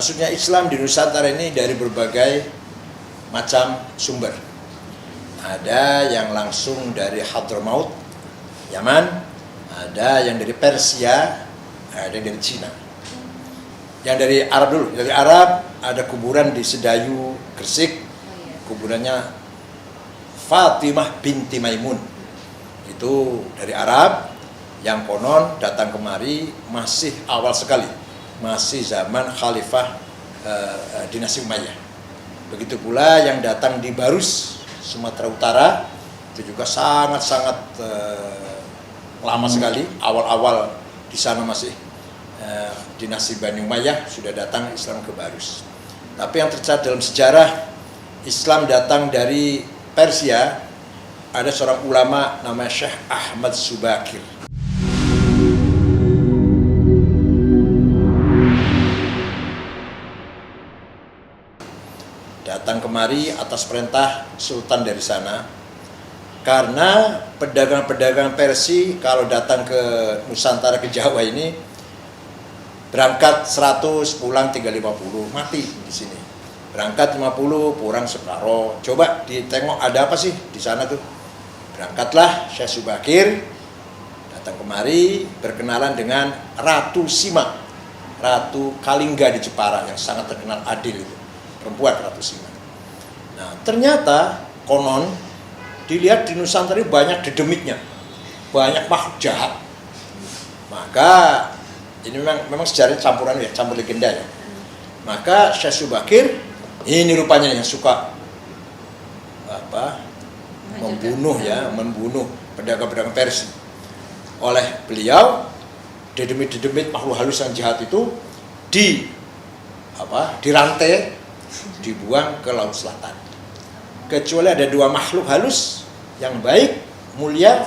masuknya Islam di Nusantara ini dari berbagai macam sumber. Ada yang langsung dari Hadramaut, Yaman, ada yang dari Persia, ada yang dari Cina. Yang dari Arab dulu, dari Arab ada kuburan di Sedayu, Gresik, kuburannya Fatimah binti Maimun. Itu dari Arab, yang konon datang kemari masih awal sekali, masih zaman Khalifah dinasti Umayyah. Begitu pula yang datang di Barus, Sumatera Utara, itu juga sangat-sangat lama sekali, awal-awal di sana masih dinasti Bani Umayyah sudah datang Islam ke Barus. Tapi yang tercatat dalam sejarah Islam datang dari Persia, ada seorang ulama namanya Syekh Ahmad Subakir. Datang kemari atas perintah sultan dari sana, karena pedagang-pedagang Persia kalau datang ke Nusantara, ke Jawa ini berangkat 100, pulang 350, mati di sini. Berangkat 50, pulang separuh. Coba ditengok ada apa sih di sana tuh. Berangkatlah Syekh Subakir, datang kemari berkenalan dengan Ratu Sima, Ratu Kalingga di Jepara yang sangat terkenal adil itu. Perempuan Ratu Sima. Nah, ternyata konon dilihat di Nusantara banyak dedemitnya, banyak makhluk jahat. Maka ini memang sejarah campuran ya, campur legenda ya. Maka Syekh Subakir ini rupanya yang suka membunuh pedagang-pedagang Persia. Oleh beliau, dedemit-dedemit makhluk halus yang jahat itu dirantai, dibuang ke Laut Selatan. Kecuali ada dua makhluk halus yang baik, mulia,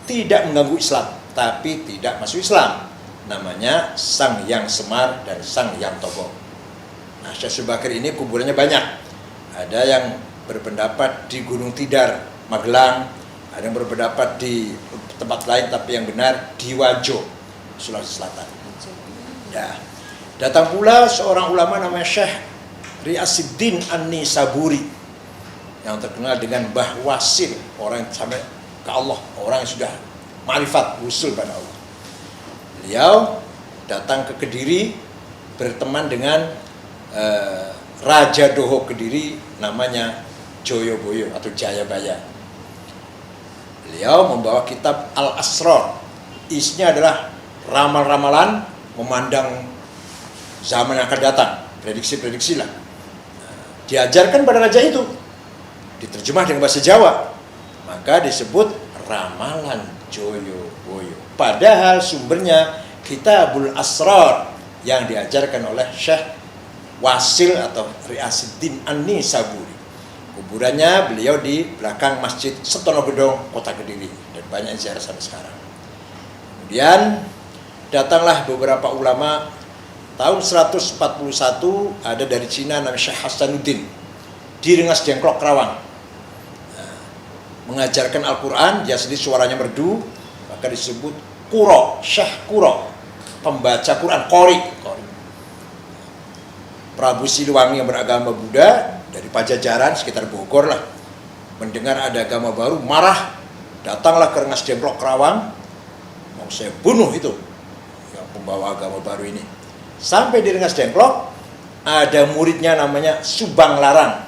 tidak mengganggu Islam, tapi tidak masuk Islam. Namanya Sang Hyang Semar dan Sang Hyang Togo. Nah, Syekh Subakir ini kuburannya banyak. Ada yang berpendapat di Gunung Tidar, Magelang. Ada yang berpendapat di tempat lain, tapi yang benar di Wajo, Sulawesi Selatan. Ya. Datang pula seorang ulama namanya Syekh Riyasiddin An-Nisaburi, yang terkenal dengan Mbah Wasil, orang yang sampai ke Allah, orang yang sudah ma'rifat, usul pada Allah. Beliau datang ke Kediri berteman dengan Raja Doho Kediri namanya Joyoboyo atau Jayabaya. Beliau membawa kitab Al-Asrar. Isinya adalah ramal-ramalan memandang zaman yang akan datang, prediksi-prediksi lah. Diajarkan pada raja itu, diterjemah dengan bahasa Jawa, maka disebut ramalan Joyoboyo. Padahal sumbernya Kitabul Asrar yang diajarkan oleh Syekh Wasil atau Riyasiddin An-Nisaburi. Kuburannya beliau di belakang Masjid Setonogedong, Kota Kediri, dan banyak ziarah sampai sekarang. Kemudian datanglah beberapa ulama. Tahun 141 ada dari Cina namanya Syekh Hasanuddin di Rengas Dengklok, Kerawang. Mengajarkan Al-Quran, dia sendiri suaranya merdu, maka disebut Quro, Syekh Quro, pembaca Quran, Qori. Prabu Siliwangi yang beragama Buddha dari Pajajaran sekitar Bogor lah, mendengar ada agama baru, marah, datanglah ke Rengas Dengklok, Kerawang, mau saya bunuh itu yang pembawa agama baru ini. Sampai di Rengas Dengklok ada muridnya namanya Subang Larang.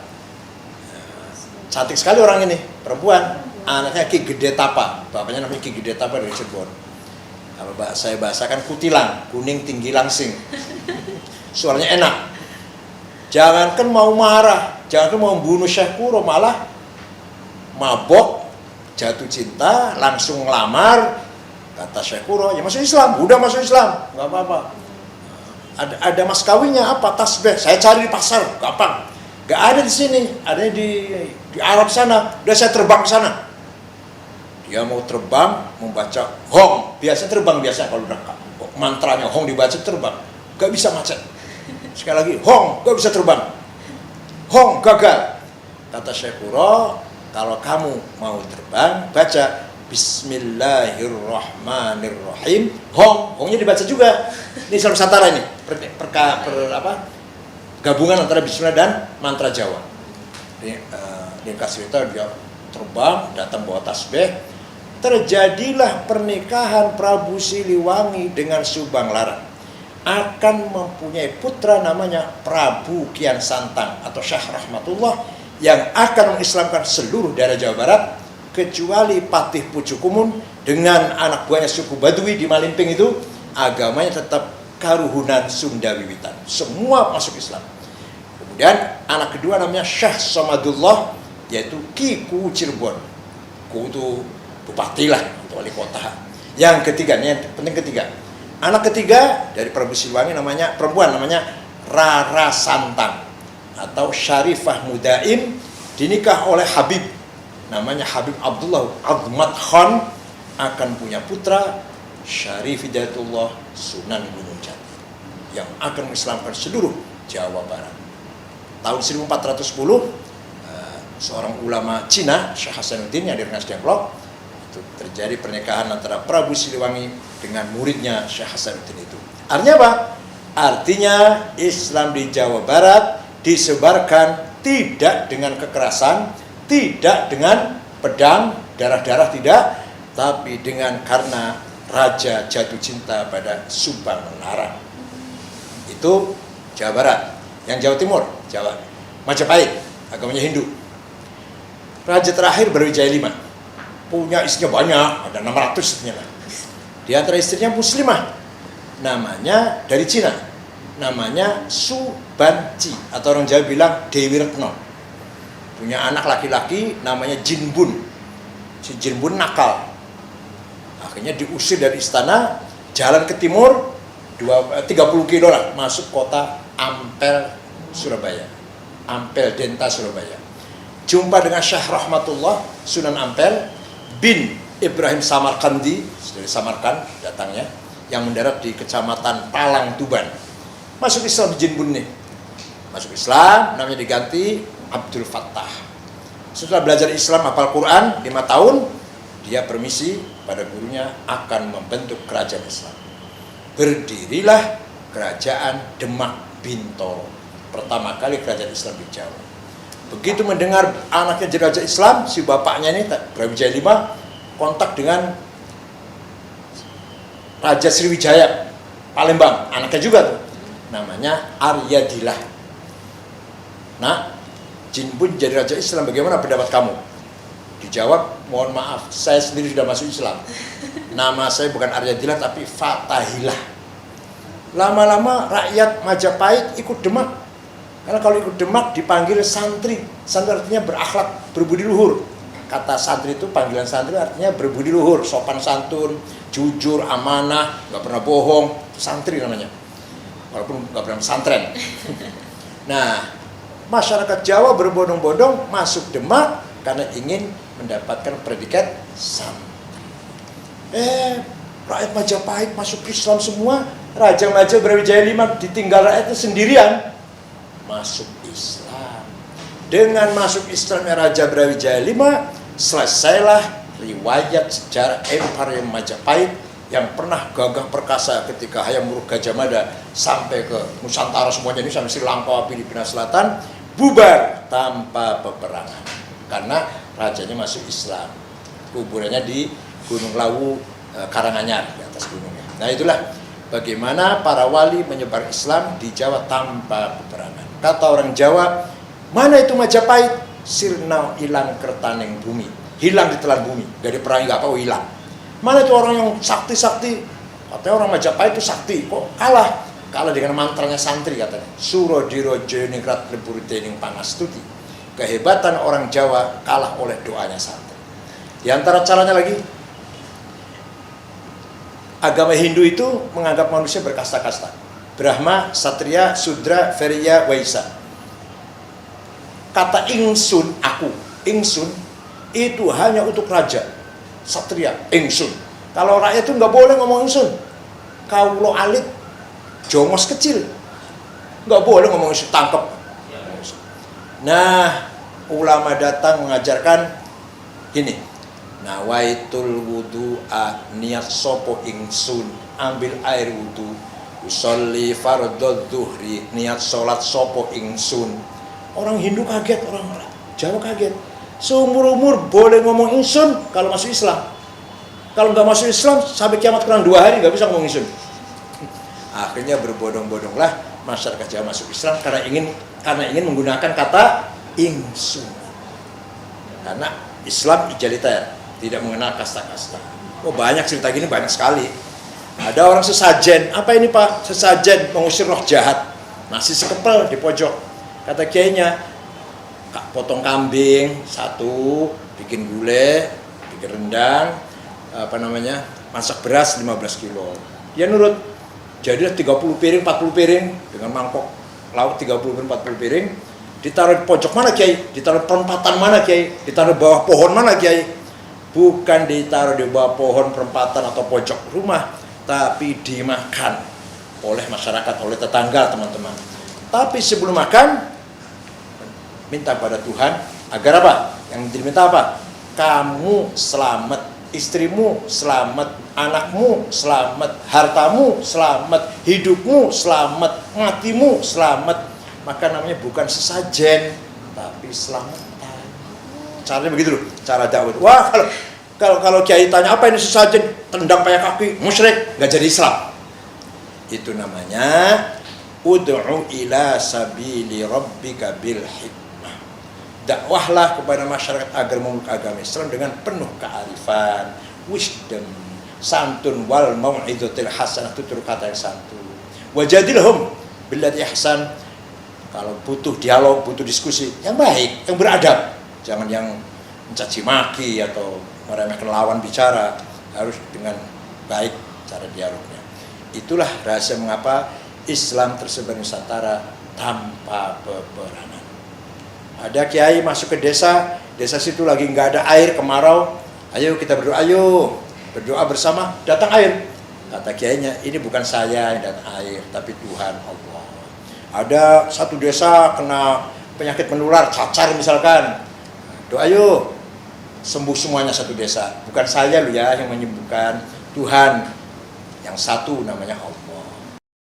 Cantik sekali orang ini, perempuan, anaknya Ki Gede Tapa, bapaknya namanya Ki Gede Tapa dari Cirebon. Kalau saya bahasakan kutilang, kuning tinggi langsing. Suaranya enak. Jangankan mau marah, jangankan mau membunuh Syekh Quro, malah mabok, jatuh cinta, langsung ngelamar. Kata Syekh Quro, ya masuk Islam, udah masuk Islam, nggak apa-apa. Ada mas kawinnya apa, tasbih, saya cari di pasar, gampang. Gak ada di sini, adanya di Arab sana. Udah saya terbang ke sana. Dia mau terbang, membaca Hong. Biasa terbang biasa kalau udah mantranya Hong dibaca terbang. Gak bisa macet. Sekali lagi Hong, gak bisa terbang. Hong gagal. Kata Syekh Quro, kalau kamu mau terbang, baca Bismillahirrahmanirrahim. Hongnya dibaca juga. Ini Islam Nusantara ini. gabungan antara bismillah dan mantra Jawa. Ringkas cerita, dia terbang, datang bawa tasbih. Terjadilah pernikahan Prabu Siliwangi dengan Subang Larang. Akan mempunyai putra namanya Prabu Kian Santang atau Syah Rahmatullah, yang akan mengislamkan seluruh daerah Jawa Barat, kecuali Patih Pucukumun dengan anak buahnya suku Badui di Malimping itu, agamanya tetap Karuhunan Sunda Wiwitan. Semua masuk Islam. Kemudian anak kedua namanya Syah Samadullah, yaitu Ki Ku Cirebon. Ku itu bupati lah, atau wali kota. Yang ketiga, ini yang penting ketiga. Anak ketiga dari Prabu Siliwangi namanya, perempuan namanya Rara Santang atau Syarifah Mudaim, dinikah oleh Habib, namanya Habib Abdullah Azmat Khan, akan punya putra Syarif Hidayatullah Sunan Gunung Jati, yang akan mengislamkan seluruh Jawa Barat. Tahun 1410, seorang ulama Cina, Syekh Hasanuddin yang di Rengas Dengklok, itu terjadi pernikahan antara Prabu Siliwangi dengan muridnya Syekh Hasanuddin itu. Artinya apa? Artinya Islam di Jawa Barat disebarkan tidak dengan kekerasan, tidak dengan pedang, darah-darah tidak, tapi dengan karena raja jatuh cinta pada Subang Larang. Itu Jawa Barat. Yang Jawa Timur, Jawa Majapahit, agamanya Hindu. Raja terakhir Brawijaya V, punya istrinya banyak, ada 600 istrinya. Di antara istrinya muslimah, namanya dari Cina, namanya Su Banci, atau orang Jawa bilang Dewi Retno. Punya anak laki-laki namanya Jinbun. Si Jinbun nakal. Akhirnya diusir dari istana, jalan ke timur 30 kilo lah, masuk kota Ampel, Surabaya. Ampel Denta, Surabaya. Jumpa dengan Syekh Rahmatullah Sunan Ampel bin Ibrahim Samarkandi, dari Samarkand datangnya, yang mendarat di kecamatan Palang, Tuban. Masuk Islam di Jinbun nih. Masuk Islam, namanya diganti Abdul Fattah. Setelah belajar Islam, hafal Quran 5 tahun, dia permisi pada gurunya akan membentuk kerajaan Islam. Berdirilah kerajaan Demak Bintoro. Pertama kali kerajaan Islam di Jawa. Begitu mendengar anaknya jadi raja Islam, si bapaknya ini Brawijaya V kontak dengan Raja Sriwijaya Palembang, anaknya juga tuh, namanya Aryadilah. Nah, Jinbun jadi raja Islam, bagaimana pendapat kamu? Dijawab, mohon maaf, saya sendiri sudah masuk Islam. Nama saya bukan Aryadilah tapi Fatahilah. Lama-lama rakyat Majapahit ikut Demak. Karena kalau ikut Demak dipanggil santri. Santri artinya berakhlak, berbudi luhur. Kata santri itu, panggilan santri artinya berbudi luhur, sopan santun, jujur, amanah, nggak pernah bohong. Santri namanya. Walaupun nggak pernah pesantren. Nah, masyarakat Jawa berbondong-bondong masuk Demak karena ingin mendapatkan predikat santri. Rakyat Majapahit masuk Islam semua. Raja Brawijaya V ditinggal rakyatnya sendirian masuk Islam. Dengan masuk Islamnya Raja Brawijaya V, selesailah riwayat sejarah Empire Majapahit yang pernah gagah perkasa ketika Hayam Wuruk Gajah Mada sampai ke Nusantara semuanya, ini sampai Sri Lanka, Filipina Selatan, bubar tanpa peperangan karena rajanya masuk Islam. Kuburannya di Gunung Lawu, Karanganyar, di atas gunungnya. Nah, itulah bagaimana para wali menyebar Islam di Jawa tanpa peperangan. Kata orang Jawa, mana itu Majapahit? Sirna hilang kertaneng bumi, hilang ditelan bumi, dari perang gak apa hilang. Mana itu orang yang sakti-sakti? Katanya orang Majapahit itu sakti, kok kalah? Kalah dengan mantranya santri katanya. Suro diro joningrat lebur dening pangastuti. Kehebatan orang Jawa kalah oleh doanya santri. Di antara caranya lagi, agama Hindu itu menganggap manusia berkasta-kasta. Brahma, Satria, Sudra, Veriya, Waisa. Kata ingsun, aku, ingsun, itu hanya untuk raja. Satria, ingsun. Kalau rakyat itu nggak boleh ngomong ingsun. Kaulo alit, jongos kecil. Nggak boleh ngomong ingsun, tangkep. Nah, ulama datang mengajarkan ini. Nawaitul wudu'a, niat sopo ingsun, ambil air wudu usolli fardhu dzuhri, niat sholat sopo ingsun. Orang Hindu kaget, orang Jawa kaget. Seumur-umur boleh ngomong ingsun kalau masuk Islam. Kalau nggak masuk Islam sampai kiamat kurang 2 hari nggak bisa ngomong ingsun. Akhirnya berbondong-bondonglah masyarakat Jawa masuk Islam karena ingin menggunakan kata ingsun. Karena Islam egaliter, tidak mengenal kasta-kasta. Oh, banyak cerita gini, banyak sekali. Ada orang sesajen, apa ini Pak? Sesajen mengusir roh jahat. Nasi sekepel di pojok. Kata kiainya, potong kambing 1, bikin gulai, bikin rendang, masak beras 15 kilo. Dia nurut. Jadilah 30 piring, 40 piring dengan mangkok lauk 30 piring, 40 piring. Ditaruh di pojok mana Kiai? Ditaruh perempatan mana Kiai? Ditaruh bawah pohon mana Kiai? Bukan ditaruh di bawah pohon perempatan atau pojok rumah, tapi dimakan oleh masyarakat, oleh tetangga, teman-teman. Tapi sebelum makan, minta pada Tuhan agar apa? Yang diminta apa? Kamu selamat, istrimu selamat, anakmu selamat, hartamu selamat, hidupmu selamat, matimu selamat. Maka namanya bukan sesajen, tapi selamatan. Caranya begitu loh, cara dakwah. Wah, kalau kiai tanya apa ini sesajen, tendang pakai kaki, musyrik, nggak jadi Islam. Itu namanya ud'u ila sabili rabbika bil hikmah. Dakwahlah kepada masyarakat agar memeluk agama Islam dengan penuh kearifan, wisdom, santun, wal mau'izatil hasanah, tutur kata yang santun. Wajadilhum billati ihsan. Kalau butuh dialog, butuh diskusi yang baik, yang beradab, jangan yang mencaci maki atau meremehkan lawan bicara, harus dengan baik cara dialognya. Itulah rahasia mengapa Islam tersebar Nusantara tanpa peperangan. Ada kiai masuk ke desa situ lagi nggak ada air, kemarau, ayo kita berdoa bersama, datang air. Kata kiainya, ini bukan saya yang datang air, tapi Tuhan Allah. Ada satu desa kena penyakit menular, cacar misalkan, doa yuk, sembuh semuanya satu desa. Bukan saya loh ya yang menyembuhkan, Tuhan yang satu namanya Allah.